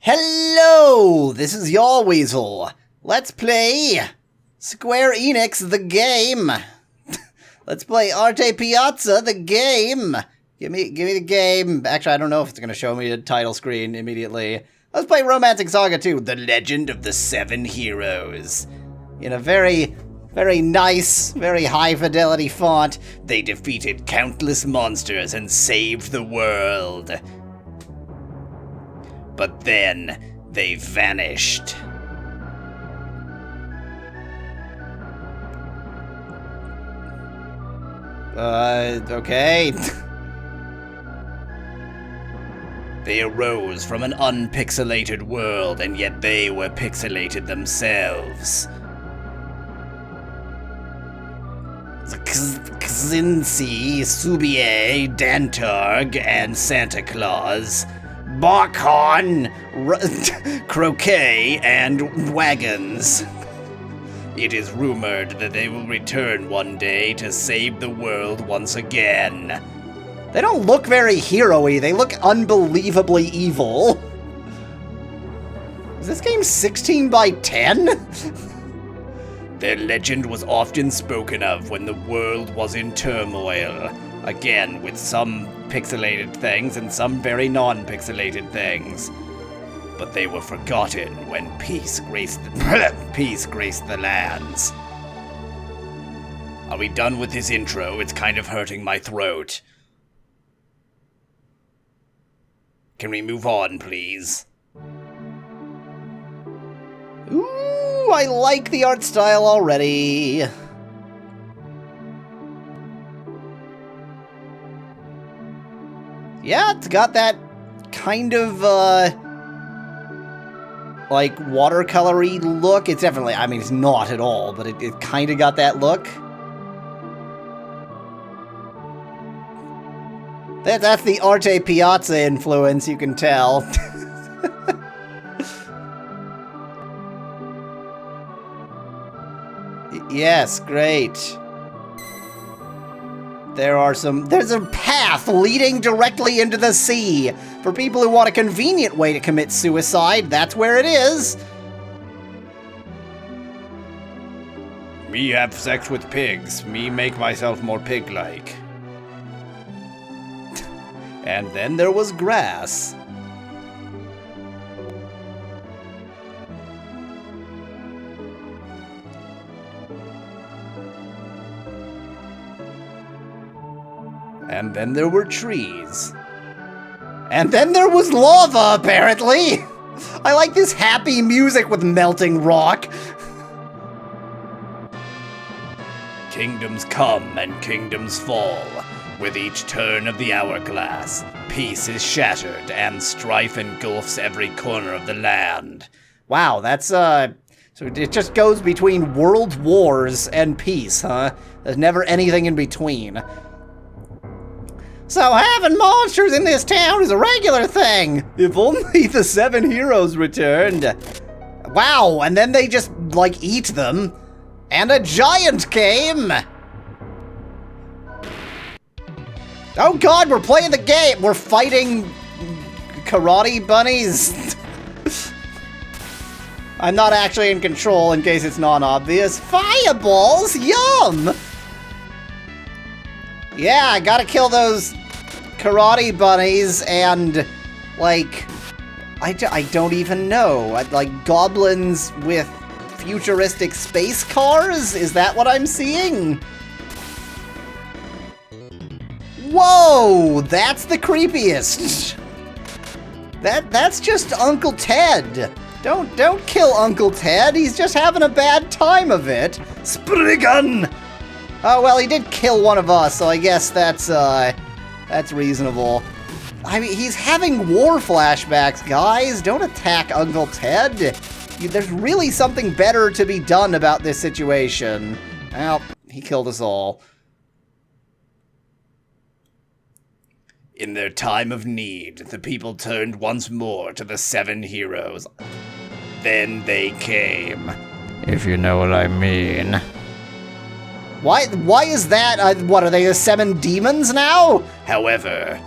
Hello, this is Yahweasel. Let's play Square Enix the game. Let's play Arte Piazza the game. Give me the game. Actually, I don't know if it's going to show me a title screen immediately. Let's play Romancing SaGa 2, The Legend of the Seven Heroes. In a very nice, very high fidelity font, they defeated countless monsters and saved the world. But then, they vanished. Okay. They arose from an unpixelated world, and yet they were pixelated themselves. Xinzi, Subier, Dantarg, and Santa Claus, Barkon, Croquet, and Wagons. It is rumored that they will return one day to save the world once again. They don't look very hero-y, they look unbelievably evil. Is this game 16 by 10? Their legend was often spoken of when the world was in turmoil. Again, with some pixelated things and some very non-pixelated things. But they were forgotten when peace graced the lands. Are we done with this intro? It's kind of hurting my throat. Can we move on, please? Ooh, I like the art style already. Yeah, it's got that kind of, like, watercolory look. It's definitely, I mean, it's not at all, but it kind of got that look. That's the Arte Piazza influence, you can tell. Yes, great. There's a path leading directly into the sea. For people who want a convenient way to commit suicide, that's where it is. Me have sex with pigs. Me make myself more pig-like. And then there was grass. And then there were trees. And then there was lava, apparently! I like this happy music with melting rock. Kingdoms come and kingdoms fall. With each turn of the hourglass, peace is shattered and strife engulfs every corner of the land. Wow, that's, so it just goes between world wars and peace, huh? There's never anything in between. So having monsters in this town is a regular thing. If only the seven heroes returned. Wow, and then they just, like, eat them. And a giant came. Oh god, we're playing the game. We're fighting karate bunnies. I'm not actually in control in case it's not obvious. Fireballs, yum. Yeah, I gotta kill those karate bunnies and, like, I don't even know. Like, goblins with futuristic space cars? Is that what I'm seeing? Whoa, that's the creepiest. That's just Uncle Ted. Don't kill Uncle Ted. He's just having a bad time of it. Spriggan! Oh, well, he did kill one of us, so I guess that's reasonable. I mean, he's having war flashbacks, guys. Don't attack Uncle Ted. There's really something better to be done about this situation. Well, he killed us all. In their time of need, the people turned once more to the seven heroes. Then they came. If you know what I mean. Why is that? What, are they the seven demons now? However,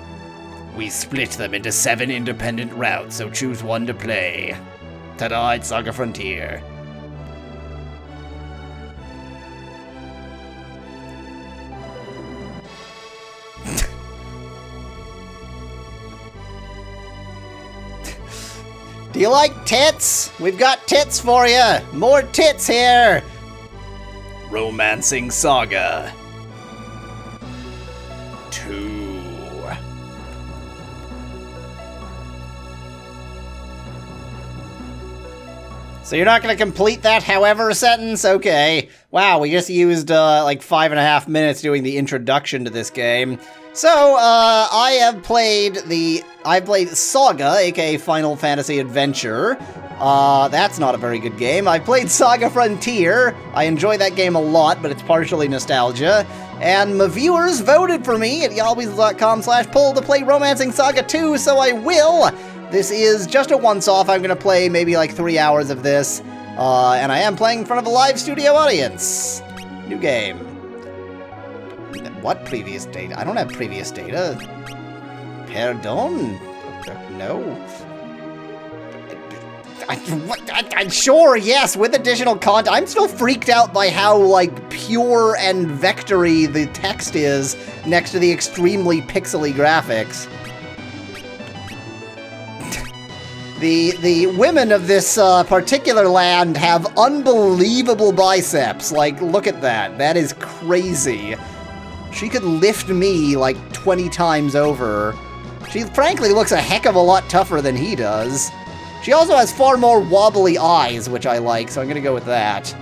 We split them into 7 independent routes, so choose one to play. Ta-da, it's SaGa Frontier. Do you like tits? We've got tits for you. More tits here. Romancing SaGa 2. So you're not going to complete that however sentence? Okay. Wow, we just used like 5.5 minutes doing the introduction to this game. So, I've played SaGa, aka Final Fantasy Adventure. That's not a very good game. I played SaGa Frontier. I enjoy that game a lot, but it's partially nostalgia. And my viewers voted for me at yahweasels.com/poll to play Romancing SaGa 2, so I will. This is just a once-off. I'm going to play maybe like 3 hours of this. And I am playing in front of a live studio audience. New game. What previous data? I don't have previous data. Pardon? No. Sure, yes, with additional content. I'm still freaked out by how, like, pure and vectory the text is next to the extremely pixely graphics. The women of this particular land have unbelievable biceps. Like, look at that. That is crazy. She could lift me like 20 times over. She frankly looks a heck of a lot tougher than he does. She also has far more wobbly eyes, which I like, so I'm gonna go with that.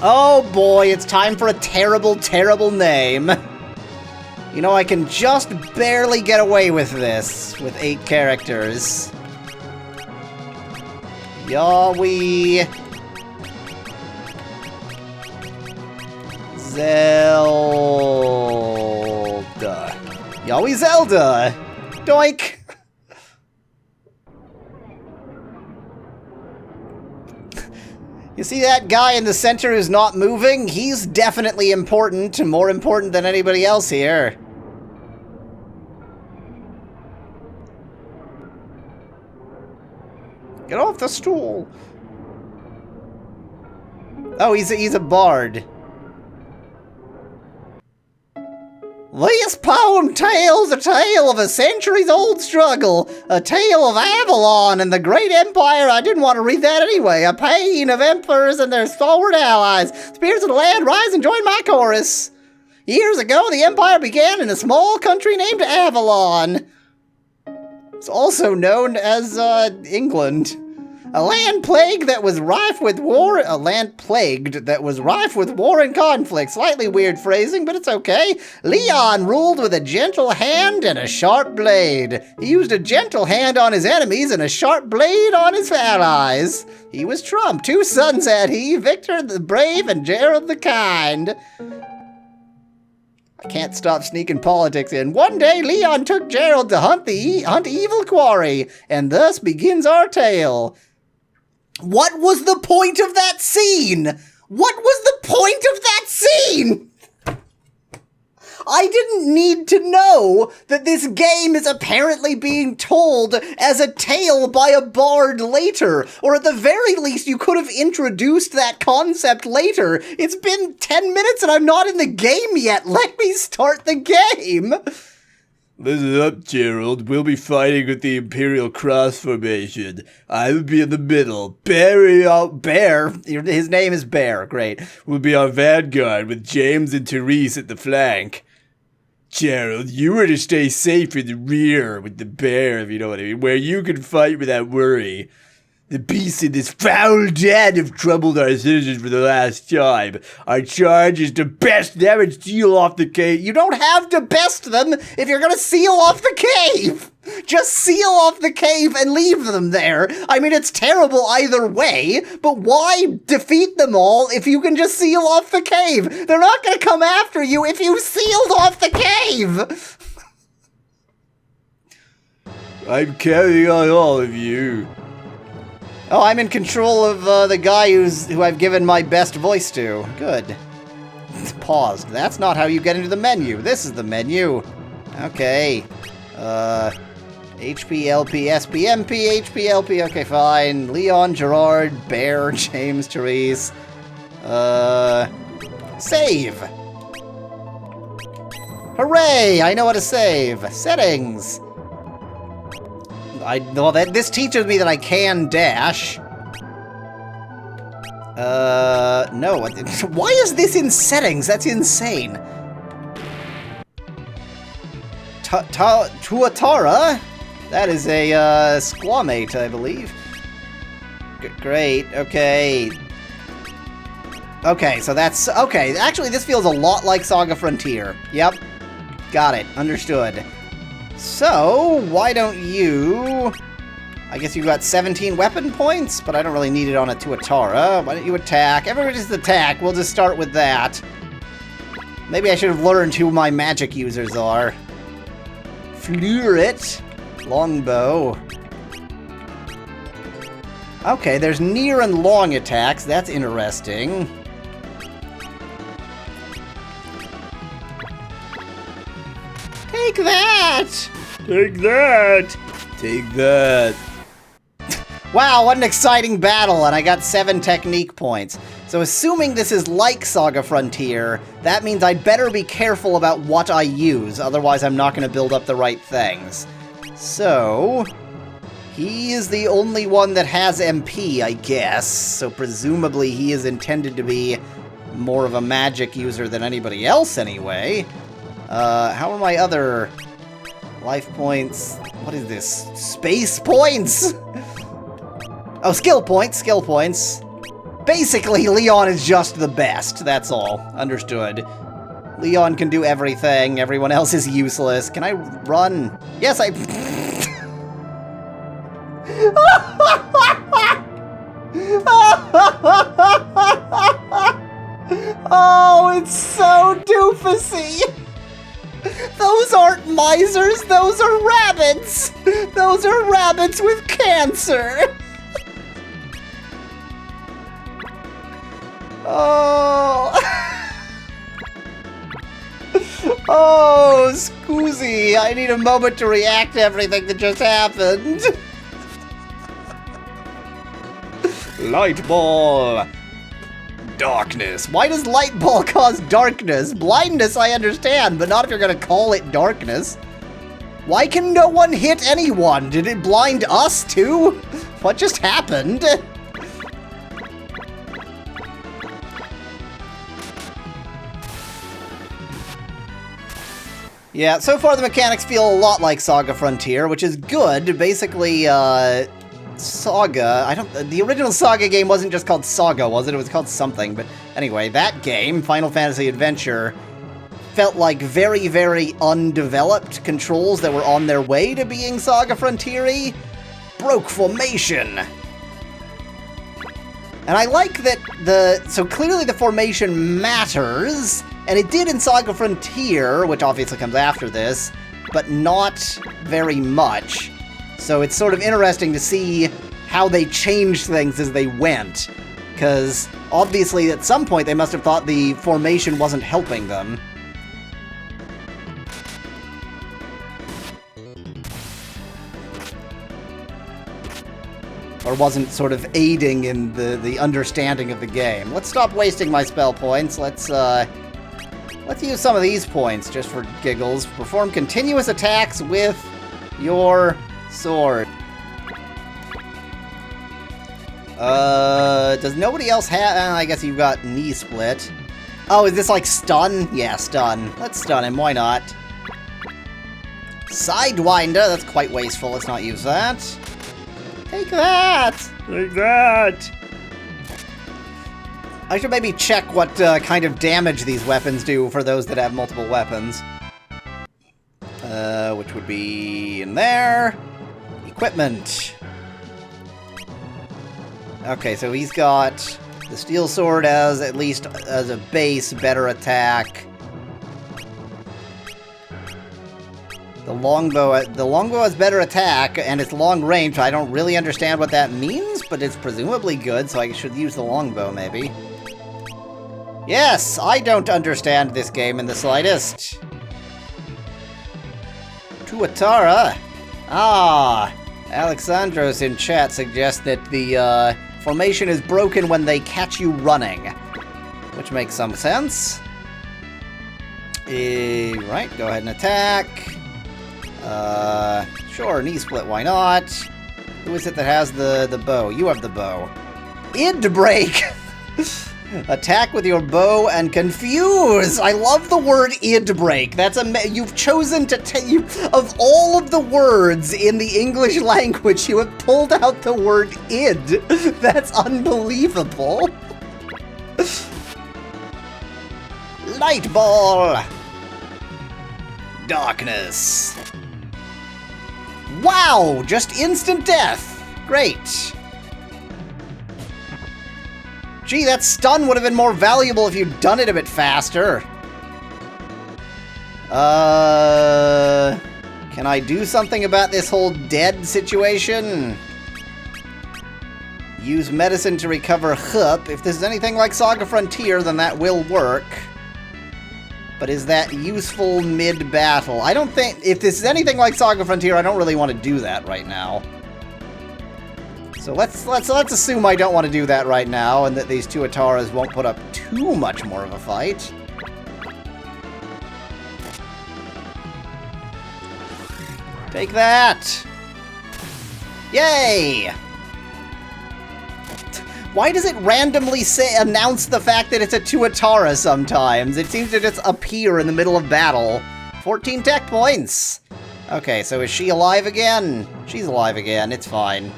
Oh boy, it's time for a terrible, terrible name. You know, I can just barely get away with this with 8 characters. Yahweasel. Zelda. Yahweasel. Doink. You see that guy in the center who's not moving? He's definitely important, more important than anybody else here. Get off the stool. Oh, he's a bard. This poem tells a tale of a centuries-old struggle, a tale of Avalon and the great empire. I didn't want to read that anyway. A pain of emperors and their stalwart allies. Spirits of the land, rise and join my chorus. Years ago, the empire began in a small country named Avalon. It's also known as, England. A land plagued that was rife with war and conflict. Slightly weird phrasing, but it's okay. Leon ruled with a gentle hand and a sharp blade. He used a gentle hand on his enemies and a sharp blade on his allies. He was Trump. 2 sons had he, Victor the Brave and Gerald the Kind. I can't stop sneaking politics in. One day, Leon took Gerald to hunt evil quarry, and thus begins our tale. What was the point of that scene? What was the point of that scene? I didn't need to know that this game is apparently being told as a tale by a bard later, or at the very least you could have introduced that concept later. It's been 10 minutes and I'm not in the game yet. Let me start the game. Listen up, Gerald. We'll be fighting with the Imperial Cross Formation. I will be in the middle. Bear? His name is Bear. Great. Will be our vanguard with James and Therese at the flank. Gerald, you were to stay safe in the rear with the bear, if you know what I mean, where you can fight without worry. The beasts in this foul den have troubled our citizens for the last time. Our charge is to best them and seal off the cave. You don't have to best them if you're gonna seal off the cave! Just seal off the cave and leave them there. I mean, it's terrible either way, but why defeat them all if you can just seal off the cave? They're not gonna come after you if you sealed off the cave! I'm counting on all of you. Oh, I'm in control of the guy who I've given my best voice to. Good. It's paused. That's not how you get into the menu. This is the menu. Okay. HP, LP, SP, MP, HP, LP, okay, fine. Leon, Gerard, Bear, James, Therese. Save! Hooray! I know how to save. Settings. Well, this teaches me that I can dash. No. Why is this in settings? That's insane. Tuatara? That is a, squamate, I believe. Great, okay. Okay, so that's... Okay, actually, this feels a lot like Saga Frontier. Yep. Got it. Understood. So, why don't you... I guess you got 17 weapon points, but I don't really need it on a Tuatara. Why don't you attack? Everyone just attack. We'll just start with that. Maybe I should have learned who my magic users are. Fluret. Longbow. Okay, there's near and long attacks. That's interesting. Take that! Take that! Take that! Wow, what an exciting battle, and I got 7 technique points. So assuming this is like Saga Frontier, that means I'd better be careful about what I use, otherwise I'm not going to build up the right things. So... he is the only one that has MP, I guess, so presumably he is intended to be more of a magic user than anybody else anyway. How are my other life points? What is this? Space points? Oh, skill points, skill points. Basically, Leon is just the best, that's all. Understood. Leon can do everything, everyone else is useless. Can I run? Yes, I... Oh, it's so doofusy! Those aren't misers, those are rabbits! Those are rabbits with cancer! Oh... Oh, Scoozy, I need a moment to react to everything that just happened. Light ball. Darkness. Why does light ball cause darkness? Blindness I understand, but not if you're gonna call it darkness. Why can no one hit anyone? Did it blind us too? What just happened? Yeah, so far the mechanics feel a lot like Saga Frontier, which is good. Basically, Saga, the original Saga game wasn't just called Saga, was it? It was called something, but anyway, that game, Final Fantasy Adventure, felt like very, very undeveloped controls that were on their way to being Saga Frontier-y. Broke formation. And I like that so clearly the formation matters, and it did in Saga Frontier, which obviously comes after this, but not very much. So it's sort of interesting to see how they changed things as they went, because obviously at some point they must have thought the formation wasn't helping them. Or wasn't sort of aiding in the understanding of the game. Let's stop wasting my spell points. Let's use some of these points just for giggles. Perform continuous attacks with your sword. Does nobody else have... I guess you've got knee split. Oh, is this like stun? Yeah, stun. Let's stun him, why not? Sidewinder, that's quite wasteful. Let's not use that. Take that! Take that! I should maybe check what kind of damage these weapons do for those that have multiple weapons. Which would be in there. Equipment. Okay, so he's got the steel sword as, at least as a base, better attack. The longbow has better attack, and it's long range. I don't really understand what that means, but it's presumably good, so I should use the longbow, maybe. Yes, I don't understand this game in the slightest. Tuatara. Ah, Alexandros in chat suggests that the formation is broken when they catch you running, which makes some sense. Right, go ahead and attack. Sure, knee split, why not? Who is it that has the bow? You have the bow. Id break! Attack with your bow and confuse! I love the word id break. That's you've chosen to take... Of all of the words in the English language, you have pulled out the word id. That's unbelievable. Light ball! Darkness. Wow! Just instant death! Great. Gee, that stun would have been more valuable if you'd done it a bit faster. Can I do something about this whole dead situation? Use medicine to recover hup. If this is anything like Saga Frontier, then that will work. But is that useful mid-battle? I don't think... If this is anything like Saga Frontier, I don't really want to do that right now. So let's assume I don't want to do that right now, and that these tuataras won't put up too much more of a fight. Take that! Yay! Why does it randomly announce the fact that it's a tuatara sometimes? It seems to just appear in the middle of battle. 14 tech points! Okay, so is she alive again? She's alive again, it's fine.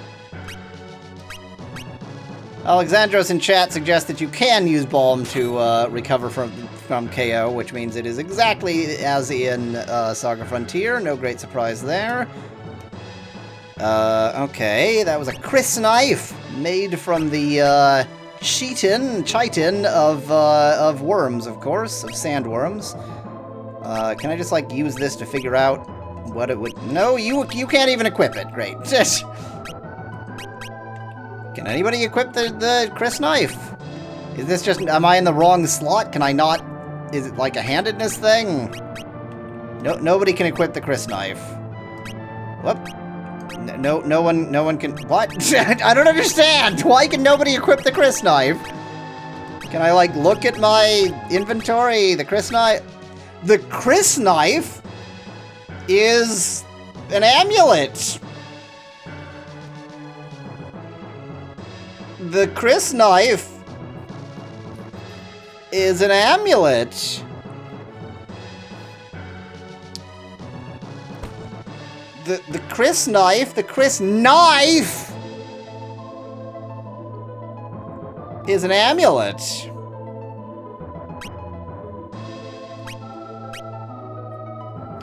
Alexandros in chat suggests that you can use Balm to recover from KO, which means it is exactly as in Saga Frontier. No great surprise there. Okay, that was a Chris knife made from the chitin of worms, of course, of sandworms. Can I just like use this to figure out what it would? No, you can't even equip it. Great. Can anybody equip the Chris knife? Is this just, am I in the wrong slot? Can I not, is it like a handedness thing? No, nobody can equip the Chris knife. Whoop. No one can, what? I don't understand! Why can nobody equip the Chris knife? Can I like look at my inventory? The Chris knife? The Chris knife is an amulet! The Chris knife is an amulet. The Chris knife is an amulet.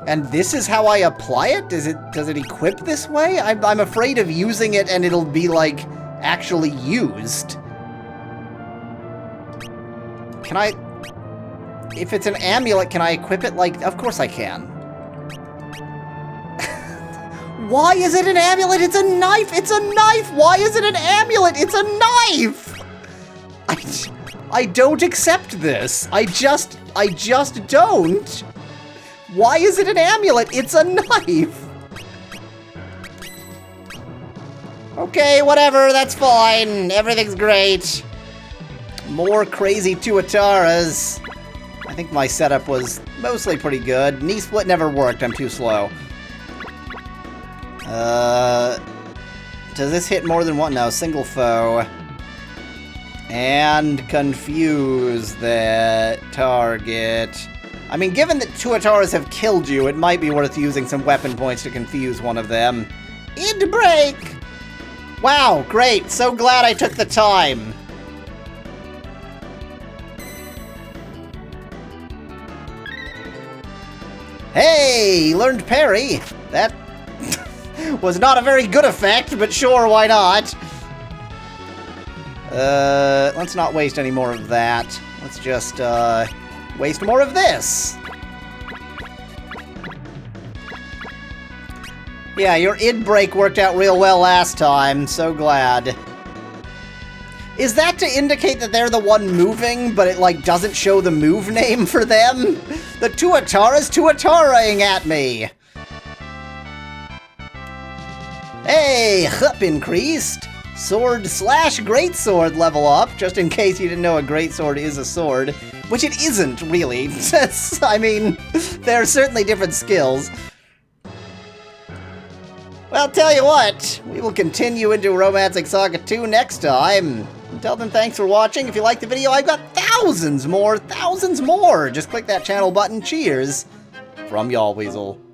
And this is how I apply it? Does it equip this way? I'm afraid of using it and it'll be like actually used. Can I... If it's an amulet, can I equip it like... Of course I can. Why is it an amulet? It's a knife! It's a knife! Why is it an amulet? It's a knife! I don't accept this. I just don't. Why is it an amulet? It's a knife! Okay, whatever, that's fine. Everything's great. More crazy tuataras. I think my setup was mostly pretty good. Knee split never worked, I'm too slow. Does this hit more than one? No, single foe. And confuse that target. I mean, given that tuataras have killed you, it might be worth using some weapon points to confuse one of them. Id break! Wow, great. So glad I took the time. Hey, learned parry. That was not a very good effect, but sure, why not? Let's not waste any more of that. Let's just, waste more of this. Yeah, your id break worked out real well last time. So glad. Is that to indicate that they're the one moving, but it, like, doesn't show the move name for them? The tuatara's tuataraing at me! Hey, hup increased. Sword slash greatsword level up, just in case you didn't know a greatsword is a sword. Which it isn't, really. I mean, there are certainly different skills. Well, tell you what, we will continue into Romancing SaGa 2 next time. Until then, thanks for watching. If you liked the video, I've got thousands more. Just click that channel button. Cheers. From Yahweasel.